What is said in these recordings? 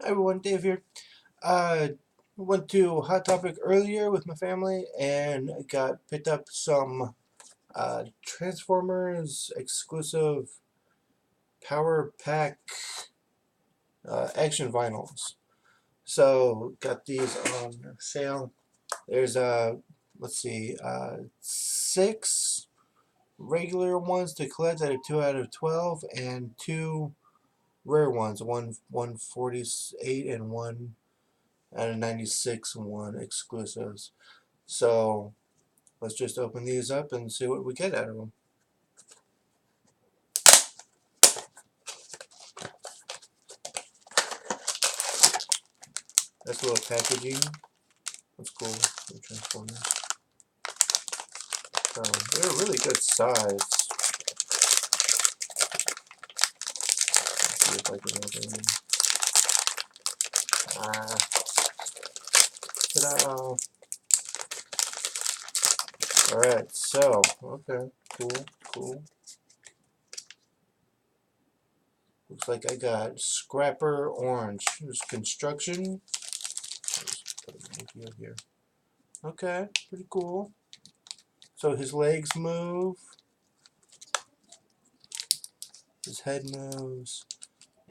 Hi everyone, Dave here. Went to Hot Topic earlier with my family and got picked up some Transformers exclusive Power Pack action vinyls. So got these on sale. There's let's see, six regular ones to collect that are 2 out of 12, and two rare ones, one 148 and one out of 96 one exclusives. So let's just open these up and see what we get out of them. That's a little packaging. That's cool. The Transformers. So they're a really good size. Let's see if I can open them. Ta-da! Alright, so, okay, cool. Looks like I got Scrapper Orange. There's construction. Just put it here. Okay, pretty cool. So his legs move. His head moves.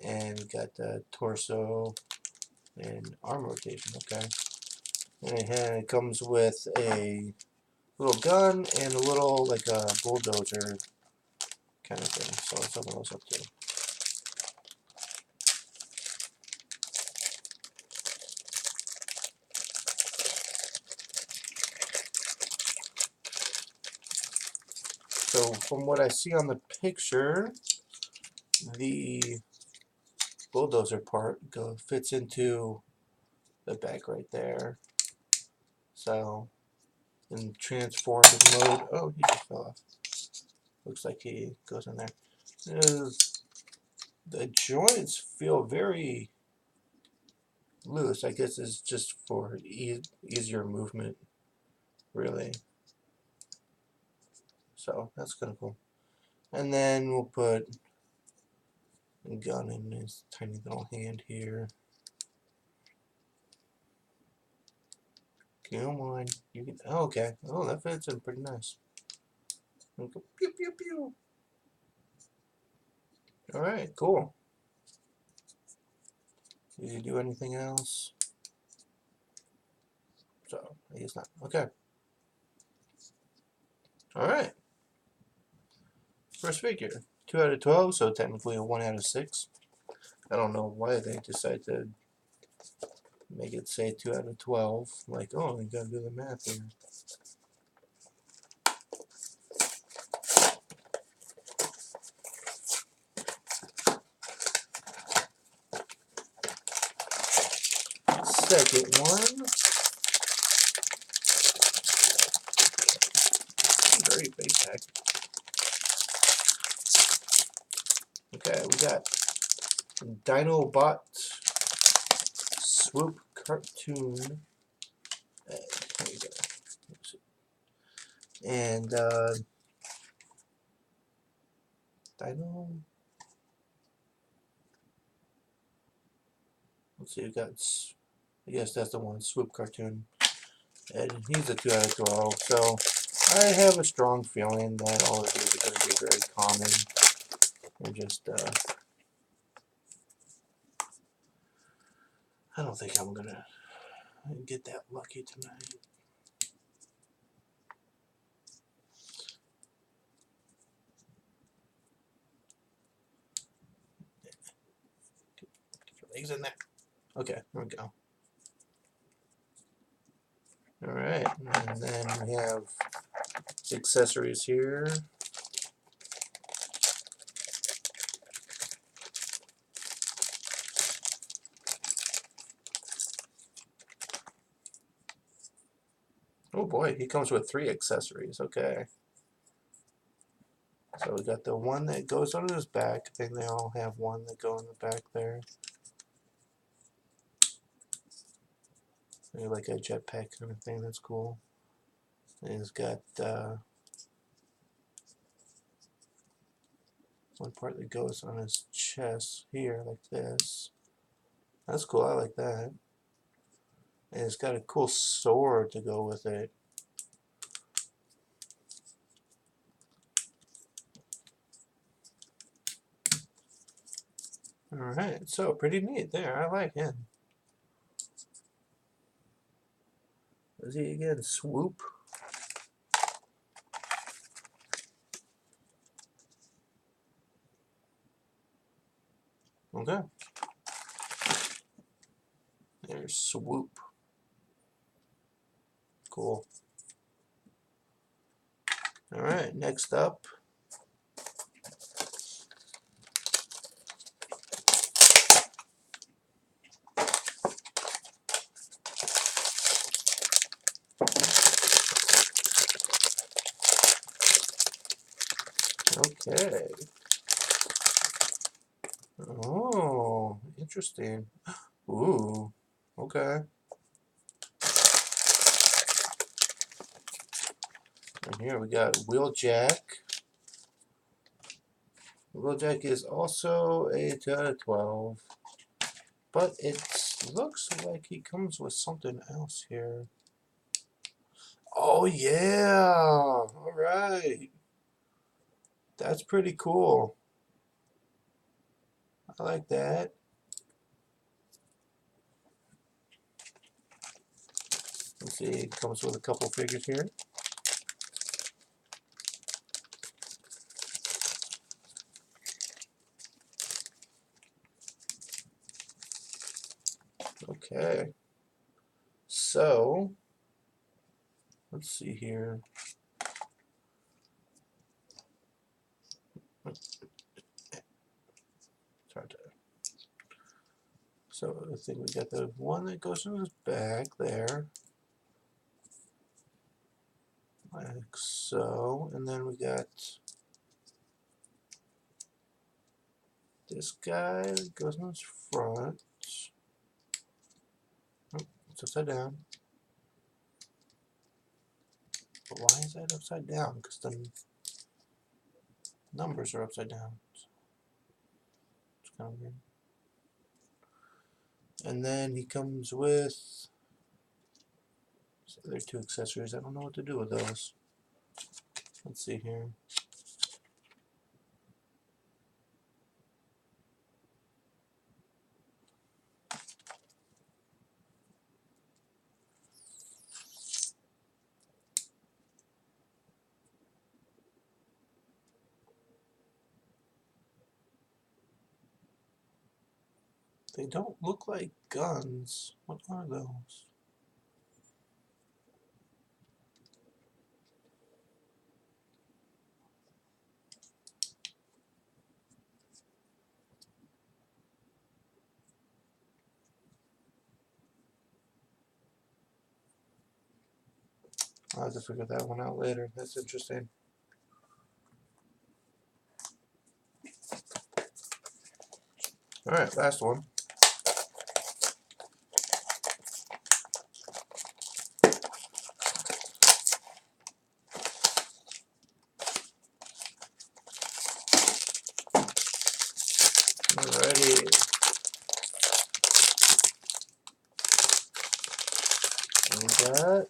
And we got the torso and arm rotation. Okay. And it comes with a little gun and a little, like a bulldozer kind of thing. So let's open those up too. So from what I see on the picture, the bulldozer part fits into the back right there. So in transformed mode, oh, he just fell off. Looks like he goes in there. The joints feel very loose. I guess it's just for easier movement, really. So that's kind of cool. And then we'll put a gun in his tiny little hand here. Come on, you can. Oh, okay. Oh, that fits in pretty nice. And go pew pew pew. All right, cool. Did you do anything else? So I guess not. Okay. All right. First figure, 2 out of 12, so technically a 1 out of 6. I don't know why they decided to make it say 2 out of 12. Like, oh, you gotta do the math here. Second one. Very big pack. Okay, we got Dinobot Swoop cartoon. There you go. And Dino. Let's see, we got. I guess that's the one, Swoop cartoon. And he's a 2 out of 12. So I have a strong feeling that all of these are going to be very common. And just, I don't think I'm going to get that lucky tonight. Get your legs in there. Okay, there we go. Alright, and then we have accessories here. Oh boy, he comes with 3 accessories. Okay. So we got the one that goes on his back. I think they all have one that go in the back there. Maybe like a jetpack kind of thing. That's cool. And he's got one part that goes on his chest here, like this. That's cool. I like that. And it's got a cool sword to go with it. Alright, so pretty neat there. I like him. Is he again? Swoop? Okay. There's Swoop. Cool. Alright, next up. Okay. Oh, interesting. Ooh, okay. And here we got Wheeljack. Wheeljack is also a 2 out of 12. But it looks like he comes with something else here. Oh, yeah. All right. That's pretty cool. I like that. Let's see. It comes with a couple figures here. Okay. So, let's see here. So I think we got the one that goes in his back there, like so, and then we got this guy that goes in his front. Oh, it's upside down. But why is that upside down? Because the numbers are upside down. It's kind of weird. And then he comes with the other two accessories. I don't know what to do with those. Let's see here. They don't look like guns. What are those? I'll have to figure that one out later. That's interesting. Alright, last one. Alrighty. We got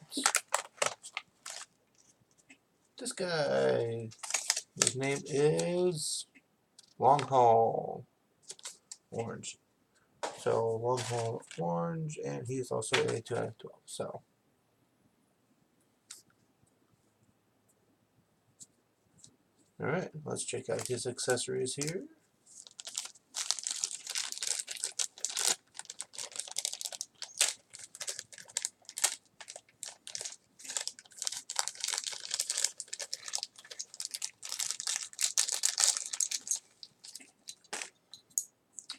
this guy. His name is Long Haul Orange. So Long Haul Orange, and he's also a 2 out of 12. So alright, let's check out his accessories here.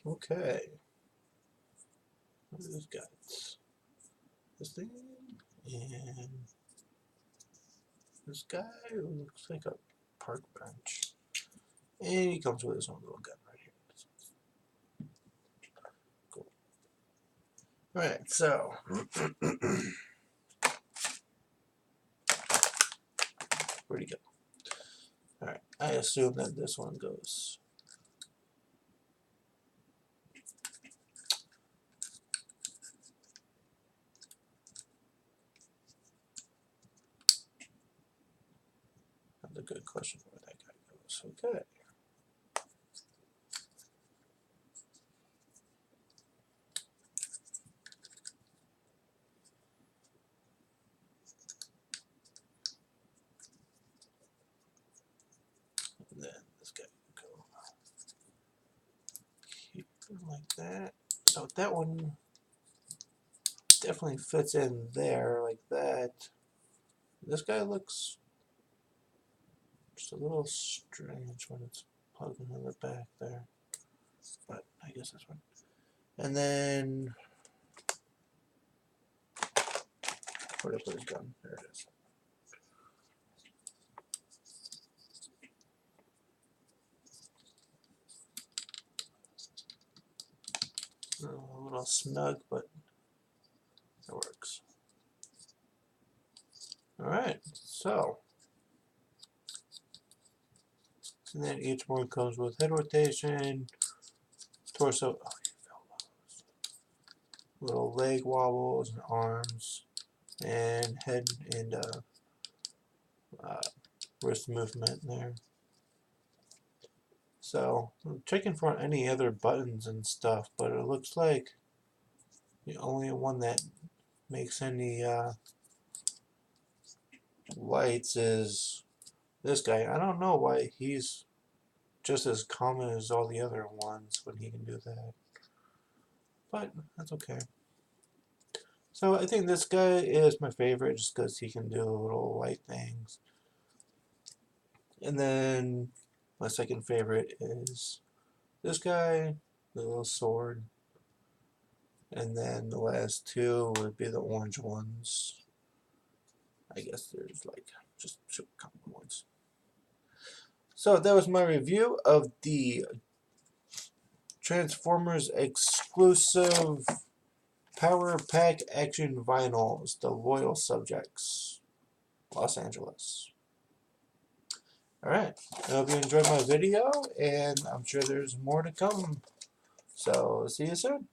Okay. What is this got? This thing, and this guy looks like a park bench. And he comes with his own little gun right here. Cool. Alright, so where'd he go? Alright, I assume that this one goes good question where that guy goes. Okay. And then this guy can go here like that. So that one definitely fits in there like that. This guy looks just a little strange when it's plugged in the back there. But I guess this one. And then where did I put his gun? There it is. A little snug, but it works. Alright, so and then each one comes with head rotation, torso, little leg wobbles and arms, and head and wrist movement there. So I'm checking for any other buttons and stuff, but it looks like the only one that makes any lights is this guy. I don't know why he's just as common as all the other ones when he can do that, but that's okay. So I think this guy is my favorite just because he can do little light things. And then my second favorite is this guy, the little sword. And then the last two would be the orange ones. I guess there's like just common ones. So that was my review of the Transformers exclusive Power Pack Action Vinyls, the Loyal Subjects, Los Angeles. Alright, I hope you enjoyed my video, and I'm sure there's more to come. So, see you soon.